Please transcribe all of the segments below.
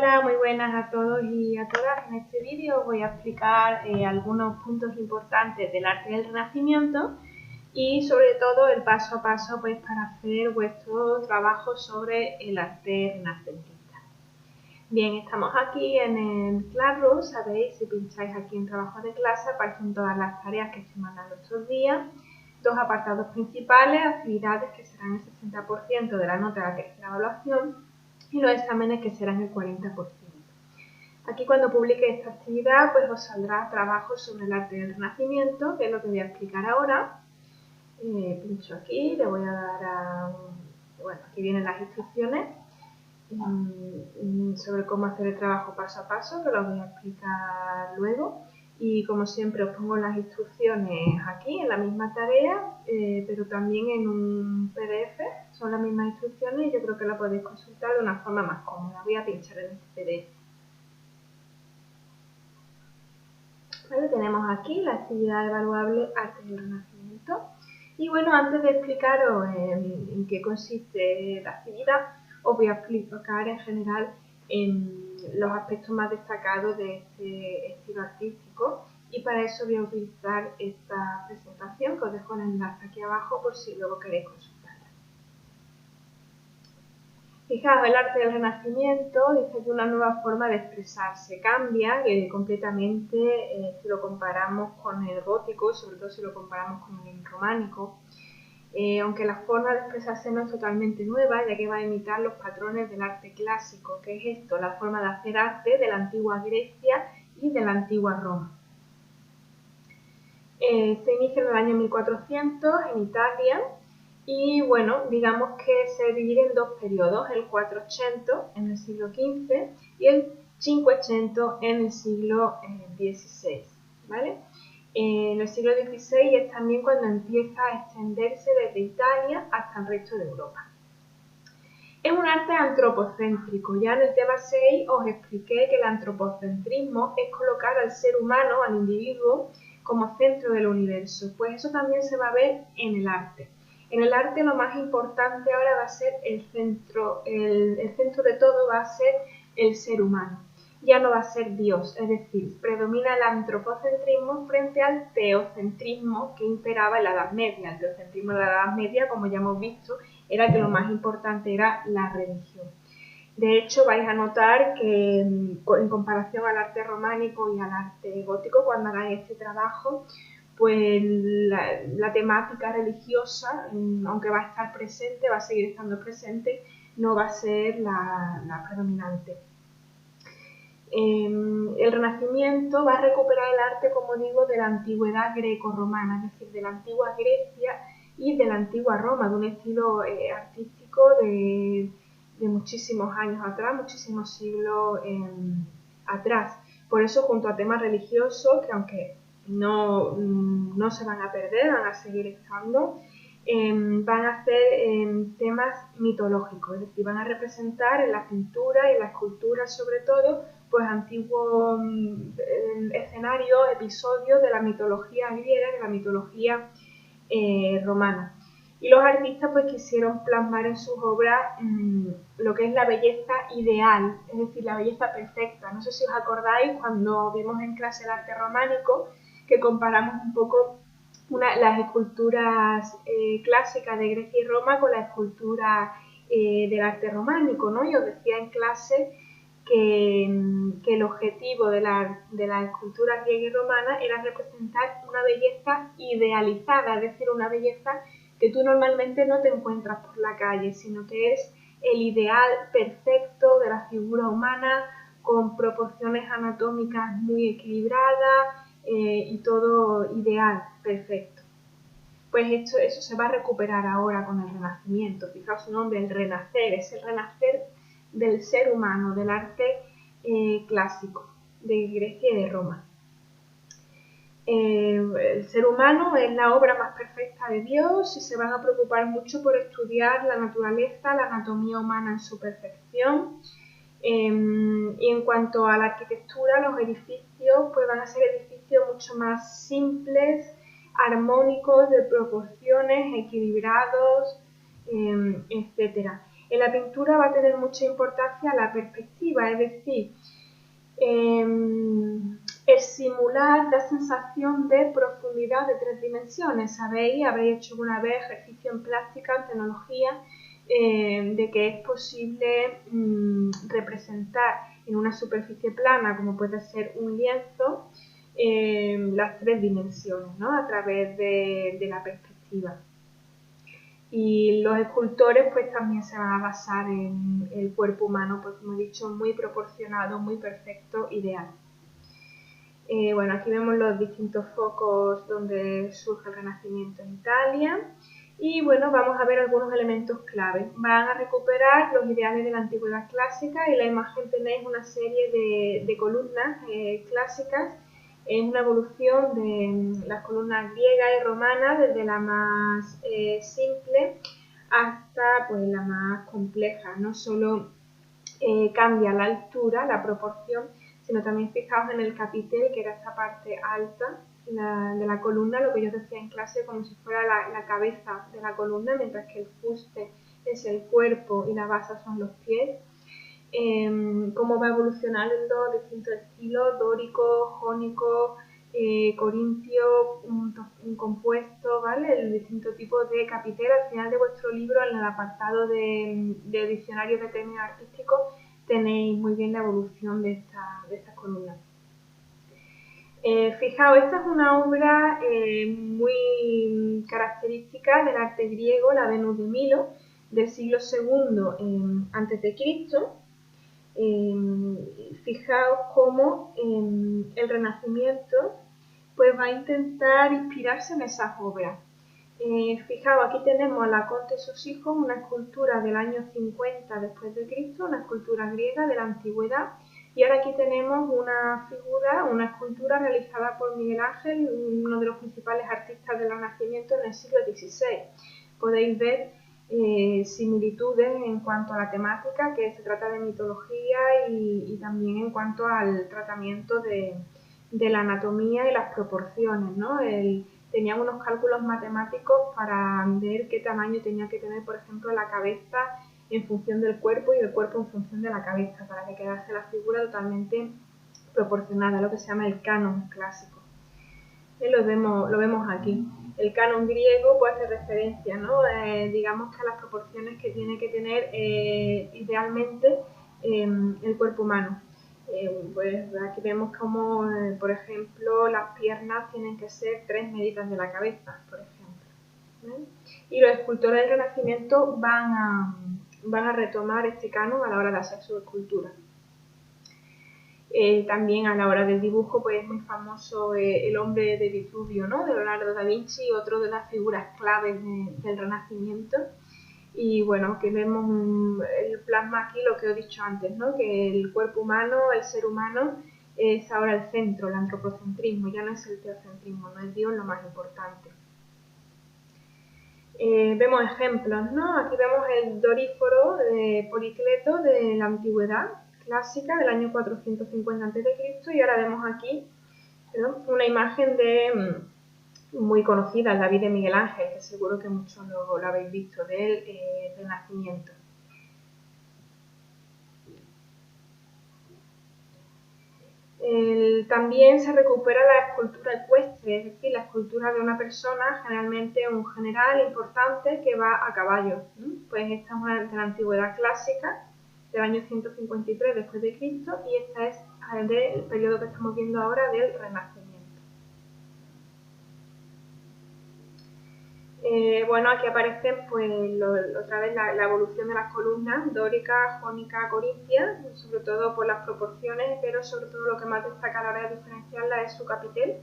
Hola, muy buenas a todos y a todas. En este vídeo os voy a explicar algunos puntos importantes del arte del Renacimiento y sobre todo el paso a paso pues, para hacer vuestro trabajo sobre el arte renacentista. Bien, estamos aquí en el Classroom, sabéis, si pincháis aquí en trabajo de clase aparecen todas las tareas que estoy mandando estos días, dos apartados principales, actividades que serán el 60% de la nota de la tercera evaluación y los exámenes que serán el 40%. Aquí cuando publique esta actividad pues os saldrá trabajo sobre el arte del Renacimiento, que es lo que voy a explicar ahora. Pincho aquí, le voy a dar a... Bueno, aquí vienen las instrucciones sobre cómo hacer el trabajo paso a paso, que lo voy a explicar luego. Y como siempre os pongo las instrucciones aquí en la misma tarea, pero también en un PDF, son las mismas instrucciones y yo creo que la podéis consultar de una forma más cómoda. Voy a pinchar en este PDF. Vale, tenemos aquí la actividad evaluable Arte del Renacimiento. Y bueno, antes de explicaros en qué consiste la actividad, os voy a explicar en general los aspectos más destacados de este estilo artístico y para eso voy a utilizar esta presentación que os dejo el enlace aquí abajo por si luego queréis consultarla. Fijaos, el arte del Renacimiento dice que una nueva forma de expresarse cambia completamente si lo comparamos con el gótico, sobre todo si lo comparamos con el románico. Aunque la forma de expresarse no es totalmente nueva, ya que va a imitar los patrones del arte clásico, que es esto, la forma de hacer arte de la antigua Grecia y de la antigua Roma. Se inicia en el año 1400 en Italia y bueno, digamos que se divide en dos periodos, el 400 en el siglo XV y el 500 en el siglo XVI, ¿vale? En el siglo XVI es también cuando empieza a extenderse desde Italia hasta el resto de Europa. Es un arte antropocéntrico. Ya en el tema 6 os expliqué que el antropocentrismo es colocar al ser humano, al individuo, como centro del universo. Pues eso también se va a ver en el arte. En el arte lo más importante ahora va a ser el centro de todo va a ser el ser humano. Ya no va a ser Dios, es decir, predomina el antropocentrismo frente al teocentrismo que imperaba en la Edad Media. El teocentrismo de la Edad Media, como ya hemos visto, era que lo más importante era la religión. De hecho, vais a notar que en comparación al arte románico y al arte gótico, cuando hagáis este trabajo, pues la temática religiosa, aunque va a estar presente, va a seguir estando presente, no va a ser la predominante. El Renacimiento va a recuperar el arte, como digo, de la antigüedad greco-romana, es decir, de la antigua Grecia y de la antigua Roma, de un estilo artístico de muchísimos años atrás, muchísimos siglos atrás. Por eso, junto a temas religiosos, que aunque no se van a perder, van a seguir estando, van a hacer temas mitológicos, es decir, van a representar en la pintura y en la escultura sobre todo, pues antiguos escenarios, episodios de la mitología griega, de la mitología romana. Y los artistas pues quisieron plasmar en sus obras lo que es la belleza ideal, es decir, la belleza perfecta. No sé si os acordáis cuando vimos en clase el arte románico, que comparamos un poco las esculturas clásicas de Grecia y Roma con la escultura del arte románico, ¿no? Y os decía en clase que el objetivo de la escultura griega y romana era representar una belleza idealizada, es decir, una belleza que tú normalmente no te encuentras por la calle, sino que es el ideal perfecto de la figura humana, con proporciones anatómicas muy equilibradas y todo ideal, perfecto. Pues eso se va a recuperar ahora con el Renacimiento. Fijaos su nombre, el renacer, es el renacer del ser humano, del arte clásico de Grecia y de Roma. El ser humano es la obra más perfecta de Dios y se van a preocupar mucho por estudiar la naturaleza, la anatomía humana en su perfección. Y en cuanto a la arquitectura, los edificios pues van a ser edificios mucho más simples, armónicos, de proporciones, equilibrados, etc. En la pintura va a tener mucha importancia la perspectiva, es decir, el simular da sensación de profundidad de 3 dimensiones. Sabéis, habréis hecho alguna vez ejercicio en plástica, en tecnología, de que es posible representar en una superficie plana, como puede ser un lienzo, las 3 dimensiones, ¿no? A través de la perspectiva. Y los escultores pues también se van a basar en el cuerpo humano, pues como he dicho, muy proporcionado, muy perfecto, ideal. Bueno, aquí vemos los distintos focos donde surge el Renacimiento en Italia. Y bueno, vamos a ver algunos elementos clave. Van a recuperar los ideales de la antigüedad clásica y en la imagen tenéis una serie de columnas clásicas. Es una evolución de las columnas griegas y romanas, desde la más simple hasta pues, la más compleja. No solo cambia la altura, la proporción, sino también fijaos en el capitel, que era esta parte alta de la columna, lo que yo decía en clase, como si fuera la cabeza de la columna, mientras que el fuste es el cuerpo y la base son los pies. Cómo va evolucionando distintos estilos, dórico, jónico, corintio, un compuesto, ¿vale? El distinto tipo de capitel. Al final de vuestro libro, en el apartado de diccionario de términos artísticos, tenéis muy bien la evolución de estas columnas. Fijaos, esta es una obra muy característica del arte griego, la Venus de Milo, del siglo II a.C. Fijaos cómo el Renacimiento pues va a intentar inspirarse en esas obras. Fijaos, aquí tenemos a Laconte y sus hijos, una escultura del año 50 después de Cristo, una escultura griega de la antigüedad, y ahora aquí tenemos una figura, una escultura realizada por Miguel Ángel, uno de los principales artistas del Renacimiento en el siglo XVI. Podéis ver similitudes en cuanto a la temática, que se trata de mitología, y también en cuanto al tratamiento de la anatomía y las proporciones, ¿no? Tenían unos cálculos matemáticos para ver qué tamaño tenía que tener, por ejemplo, la cabeza en función del cuerpo y el cuerpo en función de la cabeza, para que quedase la figura totalmente proporcionada, lo que se llama el canon clásico. Lo vemos aquí. El canon griego pues, hace referencia, ¿no? Digamos que a las proporciones que tiene que tener idealmente el cuerpo humano. Pues aquí vemos como, por ejemplo, las piernas tienen que ser 3 medidas de la cabeza, por ejemplo. ¿Vale? Y los escultores del Renacimiento van a retomar este canon a la hora de hacer su escultura. También a la hora del dibujo pues es muy famoso el hombre de Vitruvio, ¿no? De Leonardo da Vinci, otro de las figuras claves del Renacimiento. Y bueno, aquí vemos el plasma aquí lo que he dicho antes, ¿no? Que el cuerpo humano, el ser humano, es ahora el centro, el antropocentrismo, ya no es el teocentrismo, no es Dios lo más importante. Vemos ejemplos, ¿no? Aquí vemos el Doríforo de Policleto de la antigüedad clásica del año 450 a.C. y ahora vemos aquí una imagen muy conocida, el David de Miguel Ángel, que seguro que muchos lo habéis visto, del Renacimiento. También se recupera la escultura ecuestre, es decir, la escultura de una persona, generalmente un general importante que va a caballo. Pues esta es una de la antigüedad clásica, del año 153 después de Cristo, y esta es del periodo que estamos viendo ahora del Renacimiento. Bueno, aquí aparece pues, otra vez la evolución de las columnas dórica, jónica, corintia, sobre todo por las proporciones, pero sobre todo lo que más destaca a la hora de diferenciarla es su capitel,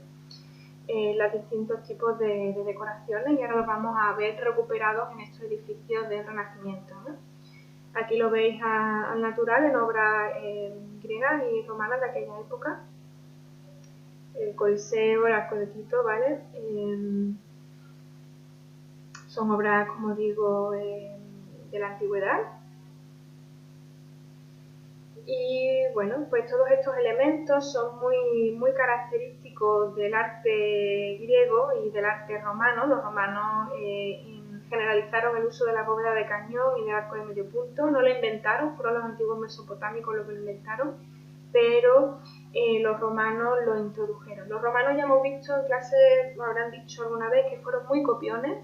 los distintos tipos de decoraciones, y ahora los vamos a ver recuperados en estos edificios del Renacimiento, ¿no? Aquí lo veis al natural en obras griegas y romanas de aquella época, el Coliseo, el Arco de Quito, ¿vale? Son obras, como digo, de la antigüedad. Y bueno, pues todos estos elementos son muy característicos del arte griego y del arte romano. Los romanos generalizaron el uso de la bóveda de cañón y del arco de medio punto. No lo inventaron, fueron los antiguos mesopotámicos los que lo inventaron, pero los romanos lo introdujeron. Los romanos ya hemos visto en clase, lo habrán dicho alguna vez, que fueron muy copiones.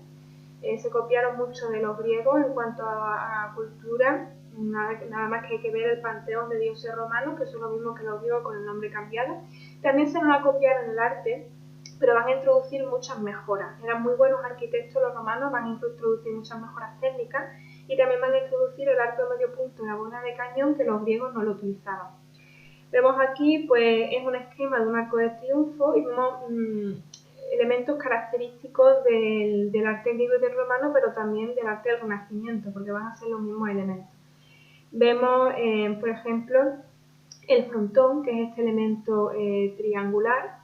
Se copiaron mucho de los griegos en cuanto a cultura, nada más que hay que ver el panteón de dioses romanos, que son lo mismo que los griegos con el nombre cambiado. También se nos va a copiar en el arte, pero van a introducir muchas mejoras. Eran muy buenos arquitectos los romanos, van a introducir muchas mejoras técnicas y también van a introducir el arco de medio punto y la bóveda de cañón, que los griegos no lo utilizaban. Vemos aquí, pues, es un esquema de un arco de triunfo y vemos elementos característicos del arte griego y del romano, pero también del arte del Renacimiento, porque van a ser los mismos elementos. Vemos, por ejemplo, el frontón, que es este elemento triangular,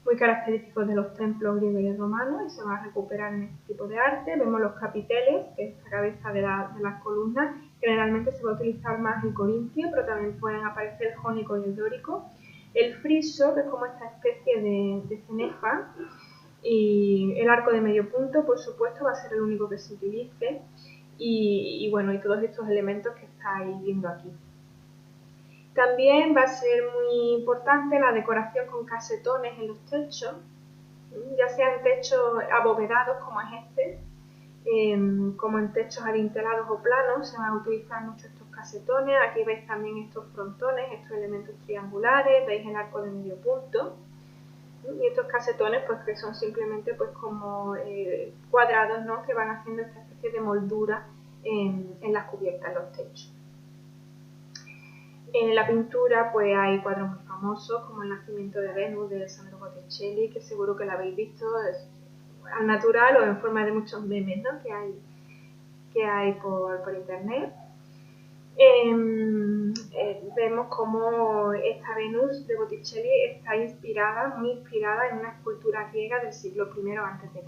muy característico de los templos griegos y romanos, y se va a recuperar en este tipo de arte. Vemos los capiteles, que es la cabeza de las columnas. Generalmente se va a utilizar más el corintio, pero también pueden aparecer el jónico y el dórico. El friso, que es como esta especie de cenefa, y el arco de medio punto, por supuesto, va a ser el único que se utilice, y bueno, y todos estos elementos que estáis viendo aquí. También va a ser muy importante la decoración con casetones en los techos, ya sean techos abovedados como es este, como en techos adintelados o planos, se van a utilizar mucho estos casetones. Aquí veis también estos frontones, estos elementos triangulares, veis el arco de medio punto. Y estos casetones, pues que son simplemente pues como cuadrados, ¿no?, que van haciendo esta especie de moldura en las cubiertas, en los techos. En la pintura pues hay cuadros muy famosos como El nacimiento de Venus de Sandro Botticelli, que seguro que lo habéis visto al natural o en forma de muchos memes, ¿no?, que hay por internet. Vemos cómo esta Venus de Botticelli está muy inspirada en una escultura griega del siglo I a.C.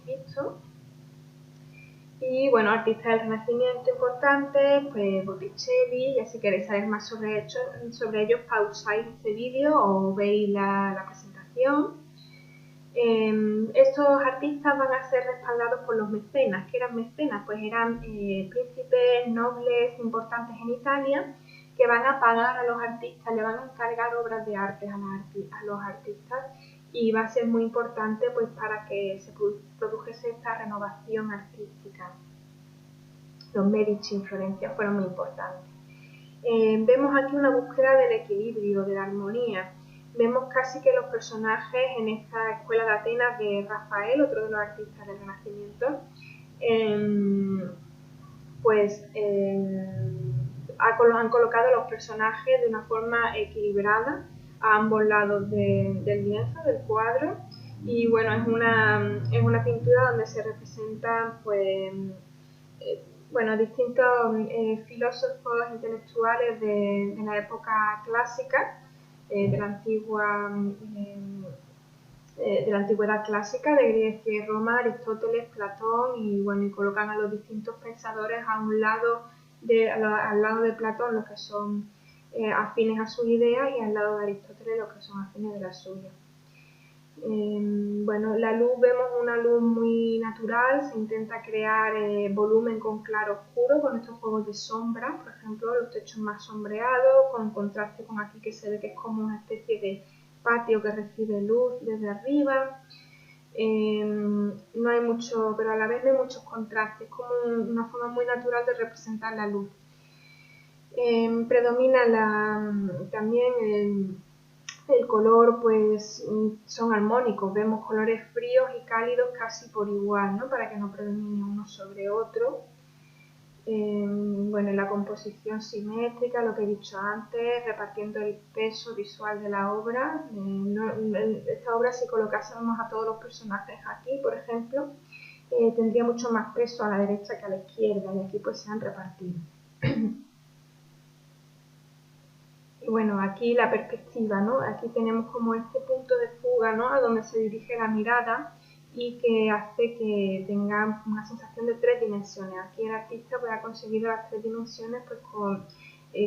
Y bueno, artistas del Renacimiento importantes, pues Botticelli, ya si queréis saber más sobre ellos, pausáis este vídeo o veis la presentación. Estos artistas van a ser respaldados por los mecenas. ¿Qué eran mecenas? Pues eran príncipes, nobles importantes en Italia, que van a pagar a los artistas, le van a encargar obras de arte a los artistas, y va a ser muy importante pues para que se produjese esta renovación artística. Los Medici en Florencia fueron muy importantes. Vemos aquí una búsqueda del equilibrio, de la armonía. Vemos casi que los personajes en esta escuela de Atenas de Rafael, otro de los artistas del Renacimiento, han colocado los personajes de una forma equilibrada a ambos lados del lienzo, del cuadro, y bueno, es una pintura donde se representan pues distintos filósofos intelectuales de la época clásica, de la antigüedad clásica, de Grecia y Roma, Aristóteles, Platón, y bueno, y colocan a los distintos pensadores a un lado al lado de Platón, los que son afines a sus ideas, y al lado de Aristóteles, los que son afines de las suyas. Bueno, la luz, vemos una luz muy natural, se intenta crear volumen con claro oscuro, con estos juegos de sombra, por ejemplo, los techos más sombreados, con contraste con aquí que se ve que es como una especie de patio que recibe luz desde arriba. No hay mucho, pero a la vez no hay muchos contrastes, es como una forma muy natural de representar la luz. Predomina también el color, pues son armónicos, vemos colores fríos y cálidos casi por igual, ¿no?, para que no predomine uno sobre otro. Bueno, la composición simétrica, lo que he dicho antes, repartiendo el peso visual de la obra. Esta obra, si colocásemos a todos los personajes aquí, por ejemplo, tendría mucho más peso a la derecha que a la izquierda, y aquí pues se han repartido. Y bueno, aquí la perspectiva, ¿no? Aquí tenemos como este punto de fuga, ¿no?, a donde se dirige la mirada y que hace que tenga una sensación de 3 dimensiones. Aquí el artista pues, ha conseguido las 3 dimensiones pues,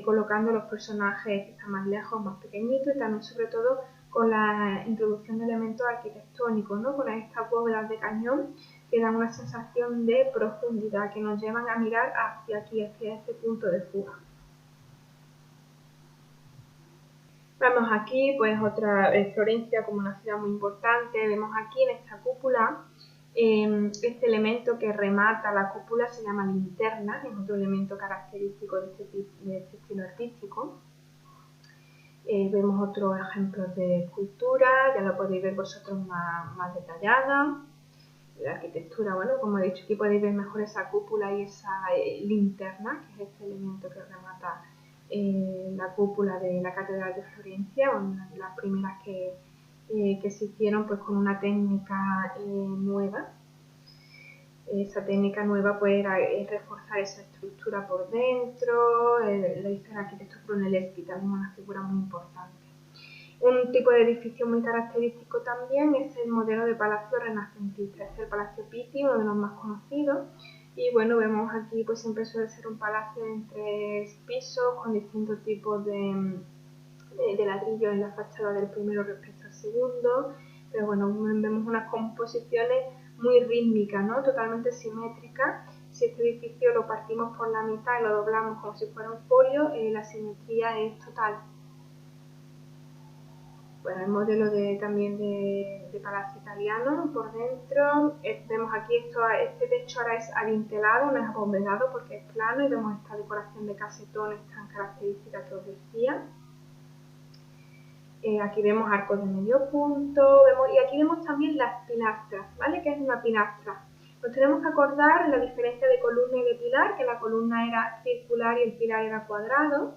colocando los personajes que están más lejos, más pequeñitos, y también sobre todo con la introducción de elementos arquitectónicos, ¿no?, con estas bóvedas de cañón, que dan una sensación de profundidad, que nos llevan a mirar hacia aquí, hacia este punto de fuga. Vemos aquí pues otra Florencia como una ciudad muy importante. Vemos aquí en esta cúpula este elemento que remata la cúpula se llama linterna, es otro elemento característico de este estilo artístico. Vemos otros ejemplos de escultura, ya lo podéis ver vosotros más detallada. La arquitectura, bueno, como he dicho, aquí podéis ver mejor esa cúpula y esa linterna, que es este elemento que remata la cúpula de la Catedral de Florencia, una de las primeras que se hicieron pues con una técnica nueva. Esa técnica nueva pues era reforzar esa estructura por dentro, lo hizo el arquitecto Brunelleschi, también una figura muy importante. Un tipo de edificio muy característico también es el modelo de palacio renacentista, es el Palacio Pitti, uno de los más conocidos. Y bueno, vemos aquí pues siempre suele ser un palacio en 3 pisos con distintos tipos de ladrillos en la fachada del primero respecto al segundo. Pero bueno, vemos unas composiciones muy rítmicas, ¿no? Totalmente simétricas. Si este edificio lo partimos por la mitad y lo doblamos como si fuera un folio, la simetría es total. Bueno, el modelo también de palacio italiano por dentro. Vemos aquí este techo ahora es adintelado, no es abovedado porque es plano, y vemos esta decoración de casetones tan característica que os decía. Aquí vemos arcos de medio punto, y aquí vemos también las pilastras, ¿vale? ¿Qué es una pilastra? Nos tenemos que acordar la diferencia de columna y de pilar, que la columna era circular y el pilar era cuadrado.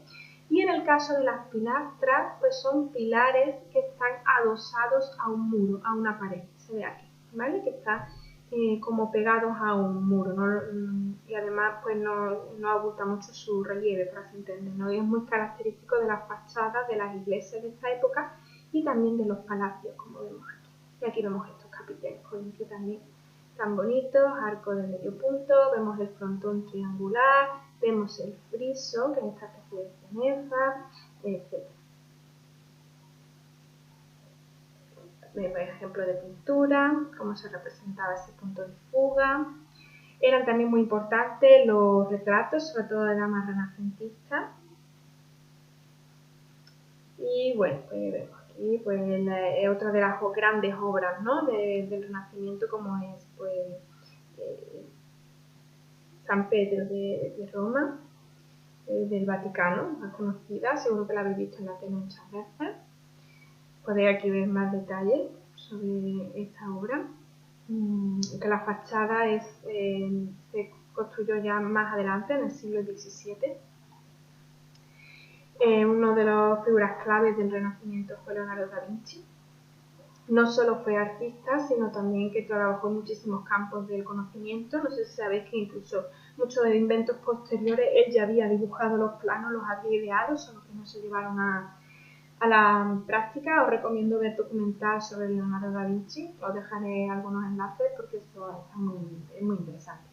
Y en el caso de las pilastras, pues son pilares que están adosados a un muro, a una pared, se ve aquí, ¿vale? Que están como pegados a un muro, ¿no? Y además pues no abulta mucho su relieve, para que se entienda, ¿no? Y es muy característico de las fachadas de las iglesias de esta época y también de los palacios, como vemos aquí. Y aquí vemos estos capiteles corintios también tan bonitos, arco de medio punto, vemos el frontón triangular, vemos el friso, que es esta especie de cenefa, etc. Vemos ejemplos de pintura, cómo se representaba ese punto de fuga. Eran también muy importantes los retratos, sobre todo de damas renacentistas. Y bueno, pues vemos aquí pues, otra de las grandes obras, ¿no? del Renacimiento, como es pues, San Pedro de Roma, del Vaticano, más conocida, seguro que la habéis visto en la tele muchas veces. Podéis aquí ver más detalles sobre esta obra, que la fachada se construyó ya más adelante, en el siglo XVII. Una de las figuras claves del Renacimiento fue Leonardo da Vinci. No solo fue artista, sino también que trabajó en muchísimos campos del conocimiento. No sé si sabéis que incluso muchos de los inventos posteriores él ya había dibujado los planos, los había ideado, solo que no se llevaron a la práctica. Os recomiendo ver documentales sobre Leonardo da Vinci. Os dejaré algunos enlaces porque esto es muy interesante.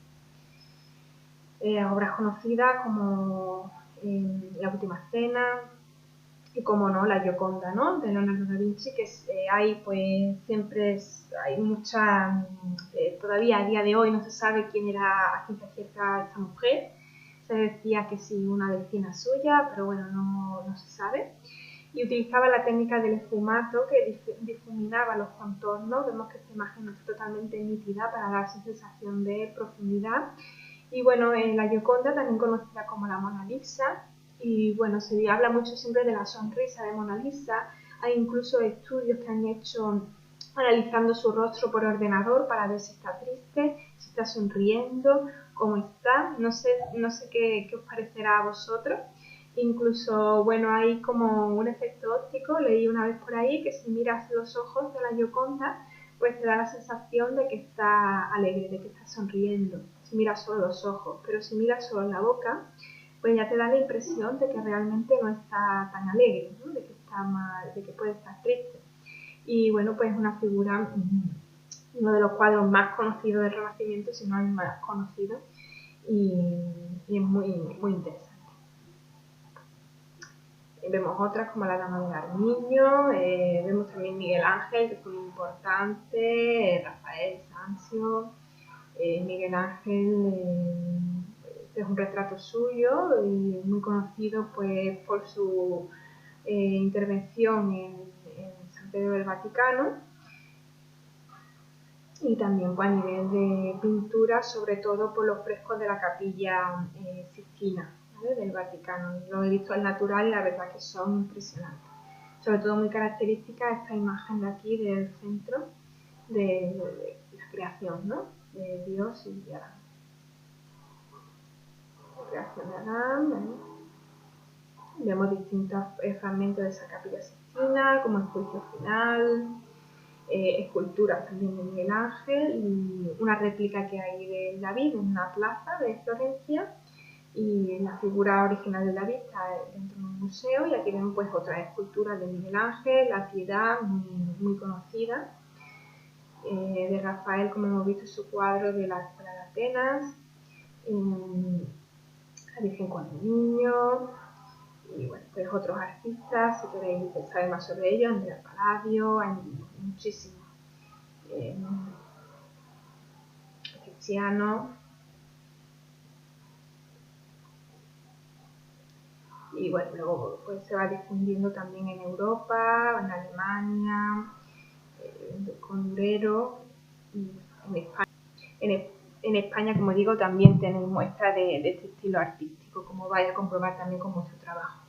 Obras conocidas como La Última Cena, y como no, la Gioconda, ¿no? De Leonardo da Vinci, que hay pues siempre hay mucha, todavía a día de hoy no se sabe quién era a ciencia cierta esta mujer. Se decía que sí, una vecina suya, pero bueno, no se sabe. Y utilizaba la técnica del esfumato que difuminaba los contornos. Vemos que esta imagen no está totalmente nítida para dar esa sensación de profundidad. Y bueno, la Gioconda, también conocida como la Mona Lisa, y bueno, se habla mucho siempre de la sonrisa de Mona Lisa. Hay incluso estudios que han hecho analizando su rostro por ordenador para ver si está triste, si está sonriendo, cómo está. No sé qué os parecerá a vosotros. Incluso, bueno, hay como un efecto óptico, leí una vez por ahí, que si miras los ojos de la Gioconda, pues te da la sensación de que está alegre, de que está sonriendo, si miras solo los ojos. Pero si miras solo la boca, pues ya te da la impresión de que realmente no está tan alegre, ¿no? de que puede estar triste. Y bueno, pues es una figura, uno de los cuadros más conocidos del Renacimiento, si no el más conocido, y es muy interesante. Vemos otras como la Dama del Armiño, vemos también Miguel Ángel, que fue muy importante, Rafael Sanzio. Miguel Ángel este es un retrato suyo y muy conocido pues por su intervención en San Pedro del Vaticano, y también pues, a nivel de pintura, sobre todo por los frescos de la Capilla Sixtina, ¿vale? Del Vaticano. Lo he visto al natural y la verdad que son impresionantes. Sobre todo muy característica esta imagen de aquí del centro de la creación, ¿no? De Dios y de Adán. La creación de Adán, ¿vale? Vemos distintos fragmentos de esa Capilla Sixtina, como el juicio final, esculturas también de Miguel Ángel y una réplica que hay de David en una plaza de Florencia, y la figura original de David está dentro de un museo, y aquí vemos pues otras esculturas de Miguel Ángel, la Piedad, muy conocida, de Rafael, como hemos visto su cuadro de la Escuela de Atenas, la Virgen con el Niño, y bueno, pues otros artistas, si queréis saber más sobre ellos, Andrea Palladio, hay muchísimos. Cristiano, y bueno, luego pues se va difundiendo también en Europa, en Alemania, con Durero, y en España. En España, como digo, también tenéis muestras de este estilo artístico, como vais a comprobar también con vuestro trabajo.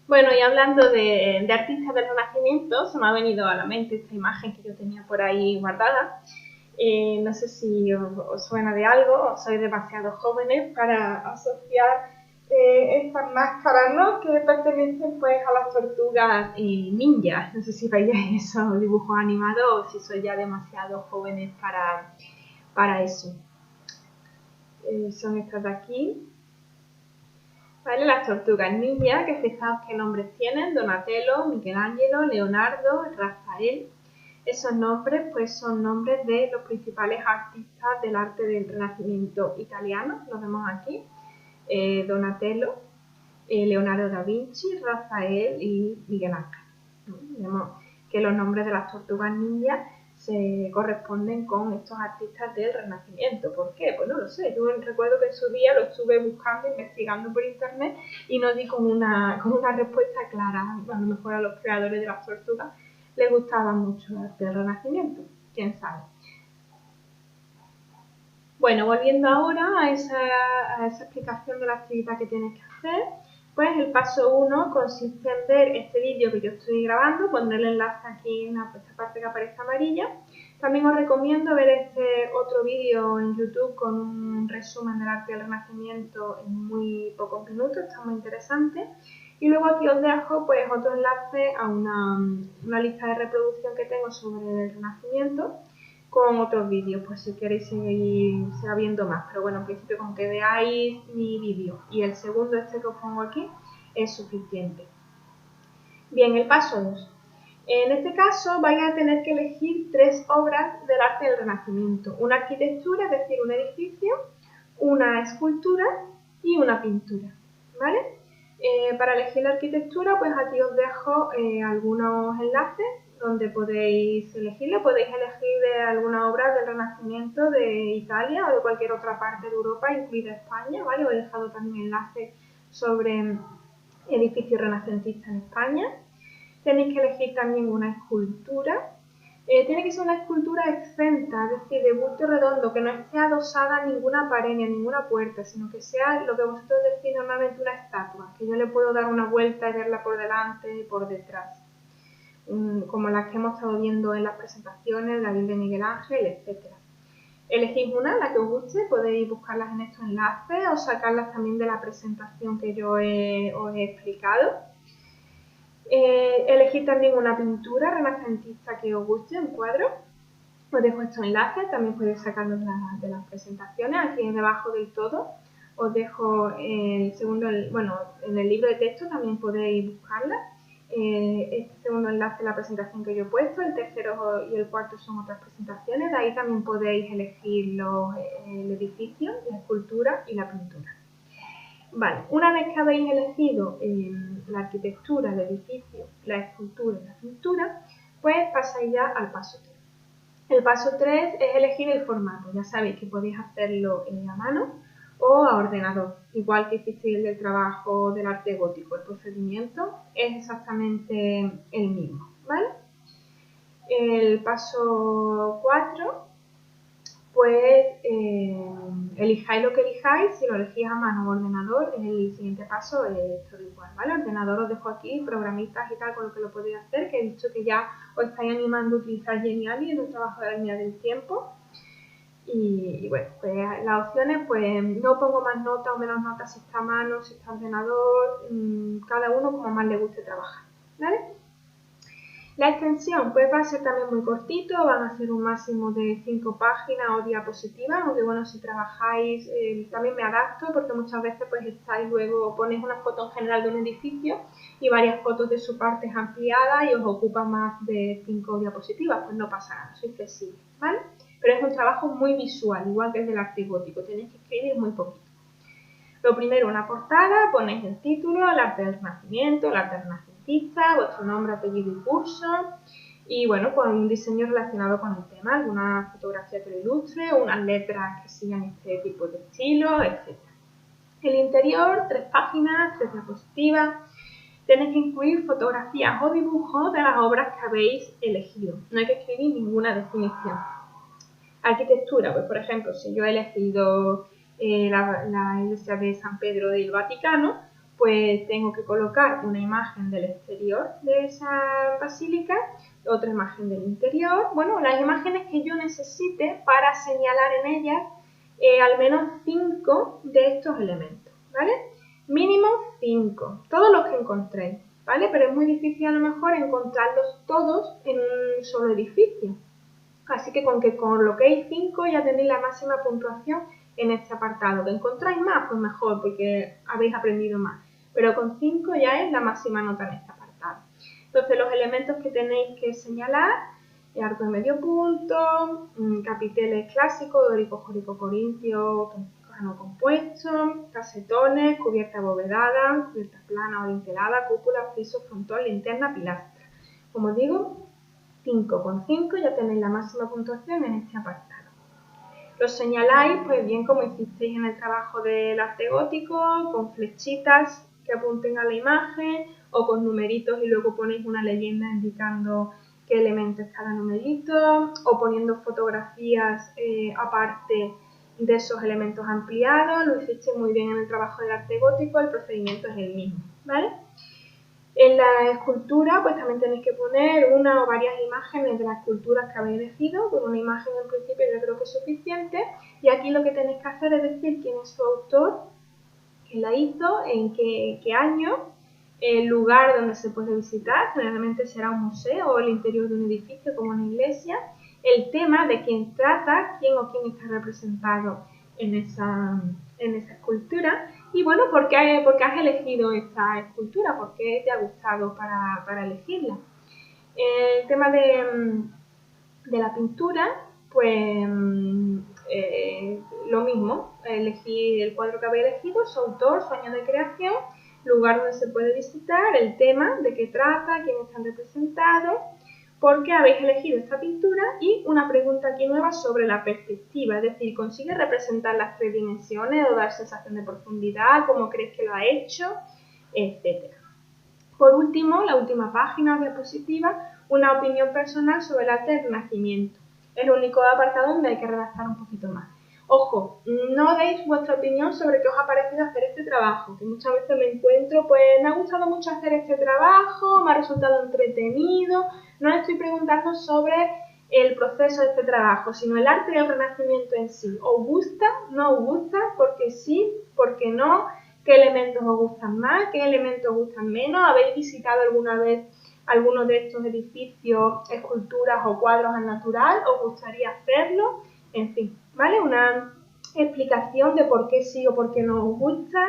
Bueno, y hablando de artistas del Renacimiento, se me ha venido a la mente esta imagen que yo tenía por ahí guardada. No sé si os suena de algo, o sois demasiado jóvenes para asociar estas máscaras, ¿no? Que pertenecen pues a las tortugas ninjas. No sé si veíais esos dibujos animados o si sois ya demasiado jóvenes para eso. Son estas de aquí. ¿Vale? Las tortugas ninja, que fijaos qué nombres tienen: Donatello, Michelangelo, Leonardo, Rafael. Esos nombres pues son nombres de los principales artistas del arte del Renacimiento italiano, los vemos aquí: Donatello, Leonardo da Vinci, Rafael y Miguel Ángel. Vemos que los nombres de las tortugas ninja se corresponden con estos artistas del Renacimiento. ¿Por qué? Pues no lo sé. Yo recuerdo que en su día lo estuve buscando, investigando por internet, y no di con una respuesta clara. A lo mejor a los creadores de las tortugas les gustaba mucho el arte del Renacimiento, quién sabe. Bueno, volviendo ahora a esa explicación de la actividad que tienes que hacer, pues el paso 1 consiste en ver este vídeo que yo estoy grabando, pondré el enlace aquí en esta parte que aparece amarilla. También os recomiendo ver este otro vídeo en YouTube con un resumen del arte del Renacimiento en muy pocos minutos, está muy interesante. Y luego aquí os dejo pues otro enlace a una lista de reproducción que tengo sobre el Renacimiento, con otros vídeos, pues si queréis seguir viendo más. Pero bueno, en principio con que veáis mi vídeo y el segundo, este que os pongo aquí, es suficiente. Bien, el paso 2. En este caso vais a tener que elegir 3 obras del arte del Renacimiento: una arquitectura, es decir, un edificio, una escultura y una pintura, ¿vale? Para elegir la arquitectura, pues aquí os dejo algunos enlaces donde podéis elegirlo. Podéis elegir de alguna obra del Renacimiento de Italia o de cualquier otra parte de Europa, incluida España, ¿vale? Os he dejado también enlaces sobre edificios renacentistas en España. Tenéis que elegir también una escultura. Tiene que ser una escultura exenta, es decir, de bulto redondo, que no esté adosada a ninguna pared ni a ninguna puerta, sino que sea lo que vosotros decís normalmente una estatua, que yo le puedo dar una vuelta y verla por delante y por detrás, como las que hemos estado viendo en las presentaciones, la de Miguel Ángel, etc. Elegís una, la que os guste, podéis buscarlas en estos enlaces o sacarlas también de la presentación que yo os he explicado. Elegid también una pintura renacentista que os guste, un cuadro. Os dejo estos enlaces, también podéis sacarlos de las presentaciones. Aquí debajo del todo os dejo el segundo, bueno, en el libro de texto también podéis buscarla. Este segundo enlace es la presentación que yo he puesto, el tercero y el cuarto son otras presentaciones. De ahí también podéis elegir el edificio, la escultura y la pintura. Vale, una vez que habéis elegido la arquitectura, el edificio, la escultura y la pintura, pues pasáis ya al paso 3. El paso 3 es elegir el formato. Ya sabéis que podéis hacerlo a mano o a ordenador, igual que hicisteis el del trabajo del arte gótico. El procedimiento es exactamente el mismo, ¿vale? El paso 4, pues elijáis lo que elijáis. Si lo elegís a mano o ordenador, el siguiente paso es todo igual, ¿vale? Ordenador os dejo aquí, programistas y tal, con lo que lo podéis hacer, que he dicho que ya os estáis animando a utilizar Geniali en el trabajo de la línea del tiempo. Y bueno, pues las opciones, pues no pongo más notas o menos notas si está a mano, si está a ordenador, cada uno como más le guste trabajar, ¿vale? La extensión pues va a ser también muy cortito, van a ser un máximo de 5 páginas o diapositivas, aunque bueno, si trabajáis también me adapto porque muchas veces pues estáis luego, ponéis una foto en general de un edificio y varias fotos de su parte ampliadas y os ocupa más de 5 diapositivas, pues no pasa nada, soy flexible, ¿vale? Pero es un trabajo muy visual, igual que el del arte gótico, tenéis que escribir muy poquito. Lo primero, una portada, ponéis el título, el arte del Renacimiento, el arte renacentista, vuestro nombre, apellido y curso. Y bueno, pues un diseño relacionado con el tema, alguna fotografía que lo ilustre, unas letras que sigan este tipo de estilo, etc. El interior, 3 páginas, 3 diapositivas. Tenéis que incluir fotografías o dibujos de las obras que habéis elegido. No hay que escribir ninguna definición. Arquitectura, pues por ejemplo, si yo he elegido la iglesia de San Pedro del Vaticano, pues tengo que colocar una imagen del exterior de esa basílica, otra imagen del interior, bueno, las imágenes que yo necesite para señalar en ellas al menos 5 de estos elementos, ¿vale? Mínimo 5, todos los que encontréis, ¿vale? Pero es muy difícil a lo mejor encontrarlos todos en un solo edificio. Así que con que coloquéis 5 ya tenéis la máxima puntuación en este apartado. ¿Que encontráis más? Pues mejor, porque habéis aprendido más. Pero con 5 ya es la máxima nota en este apartado. Entonces los elementos que tenéis que señalar, arco de medio punto, capiteles clásicos, dórico, jónico, corintio, toscano compuesto, casetones, cubierta abovedada, cubierta plana o dintelada, cúpula, friso, frontón, linterna, pilastra. Como digo, 5 con 5 ya tenéis la máxima puntuación en este apartado. Lo señaláis pues bien como hicisteis en el trabajo del arte gótico, con flechitas que apunten a la imagen o con numeritos y luego ponéis una leyenda indicando qué elemento es cada numerito o poniendo fotografías aparte de esos elementos ampliados. Lo hicisteis muy bien en el trabajo del arte gótico, el procedimiento es el mismo, ¿vale? En la escultura, pues también tenéis que poner una o varias imágenes de las esculturas que habéis elegido. Con una imagen en principio yo creo que es suficiente. Y aquí lo que tenéis que hacer es decir quién es su autor, quién la hizo, en qué año, el lugar donde se puede visitar, generalmente será un museo o el interior de un edificio como una iglesia, el tema de quién trata, quién o quién está representado en esa escultura y bueno, ¿por qué has elegido esta escultura? ¿Por qué te ha gustado para elegirla? El tema de la pintura, pues lo mismo, elegí el cuadro que había elegido, su autor, su año de creación, lugar donde se puede visitar, el tema, de qué trata, quiénes están representados, por qué habéis elegido esta pintura y una pregunta aquí nueva sobre la perspectiva, es decir, ¿consigue representar las 3 dimensiones o dar sensación de profundidad? ¿Cómo crees que lo ha hecho? Etcétera. Por último, la última página o diapositiva, una opinión personal sobre el arte del Renacimiento. Es el único apartado donde hay que redactar un poquito más. Ojo, no deis vuestra opinión sobre qué os ha parecido hacer este trabajo, que muchas veces me encuentro, pues me ha gustado mucho hacer este trabajo, me ha resultado entretenido. No estoy preguntando sobre el proceso de este trabajo, sino el arte del Renacimiento en sí. ¿Os gusta? ¿No os gusta? ¿Por qué sí? ¿Por qué no? ¿Qué elementos os gustan más? ¿Qué elementos os gustan menos? ¿Habéis visitado alguna vez alguno de estos edificios, esculturas o cuadros al natural? ¿Os gustaría hacerlo? En fin, ¿vale? Una explicación de por qué sí o por qué no os gusta,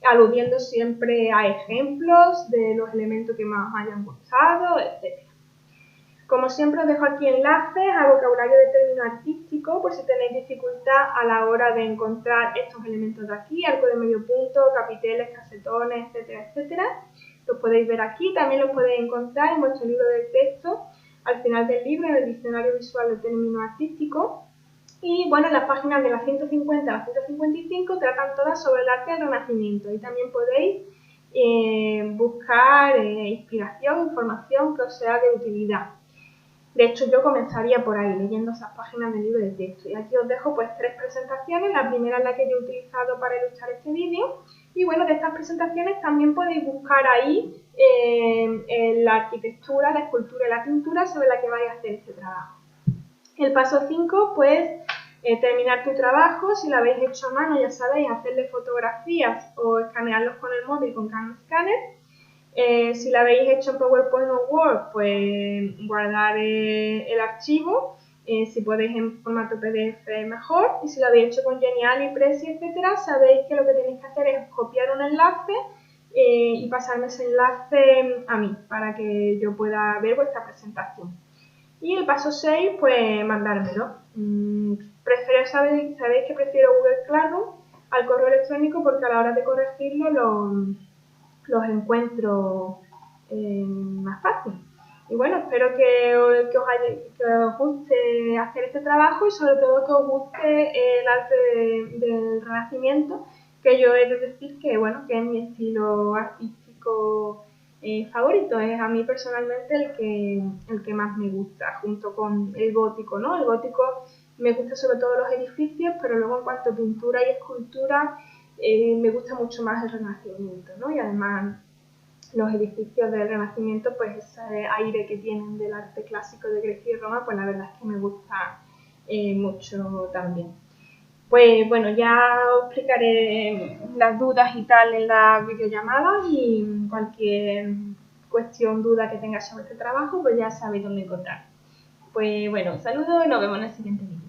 aludiendo siempre a ejemplos de los elementos que más os hayan gustado, etc. Como siempre os dejo aquí enlaces a vocabulario de término artístico por si tenéis dificultad a la hora de encontrar estos elementos de aquí, arco de medio punto, capiteles, casetones, etcétera, etcétera. Los podéis ver aquí, también los podéis encontrar en vuestro libro de texto al final del libro, en el diccionario visual de término artístico. Y bueno, las páginas de las 150 a las 155 tratan todas sobre el arte del Renacimiento y también podéis buscar inspiración, información que os sea de utilidad. De hecho, yo comenzaría por ahí, leyendo esas páginas del libro de texto. Y aquí os dejo pues 3 presentaciones. La primera es la que yo he utilizado para ilustrar este vídeo. Y bueno, de estas presentaciones también podéis buscar ahí la arquitectura, la escultura y la pintura sobre la que vais a hacer este trabajo. El paso 5, pues terminar tu trabajo. Si lo habéis hecho a mano, ya sabéis, hacerle fotografías o escanearlos con el móvil con Canon Scanner. Si lo habéis hecho en PowerPoint o Word, pues guardar el archivo. Si podéis en formato PDF mejor. Y si lo habéis hecho con Genial y Prezi, etcétera, sabéis que lo que tenéis que hacer es copiar un enlace y pasarme ese enlace a mí para que yo pueda ver vuestra presentación. Y el paso 6, pues mandármelo. Sabéis que prefiero Google Classroom al correo electrónico porque a la hora de corregirlo los encuentro más fácil. Y bueno, espero que os guste hacer este trabajo y sobre todo que os guste el arte del Renacimiento, que yo he de decir que, bueno, que es mi estilo artístico favorito. Es a mí personalmente el que más me gusta, junto con el gótico, ¿no? El gótico me gusta sobre todo los edificios, pero luego en cuanto a pintura y escultura me gusta mucho más el Renacimiento, ¿no? Y además los edificios del Renacimiento, pues ese aire que tienen del arte clásico de Grecia y Roma, pues la verdad es que me gusta mucho también. Pues bueno, ya os explicaré las dudas y tal en la videollamada y cualquier cuestión, duda que tengáis sobre este trabajo, pues ya sabéis dónde encontrar. Pues bueno, un saludo y nos vemos en el siguiente vídeo.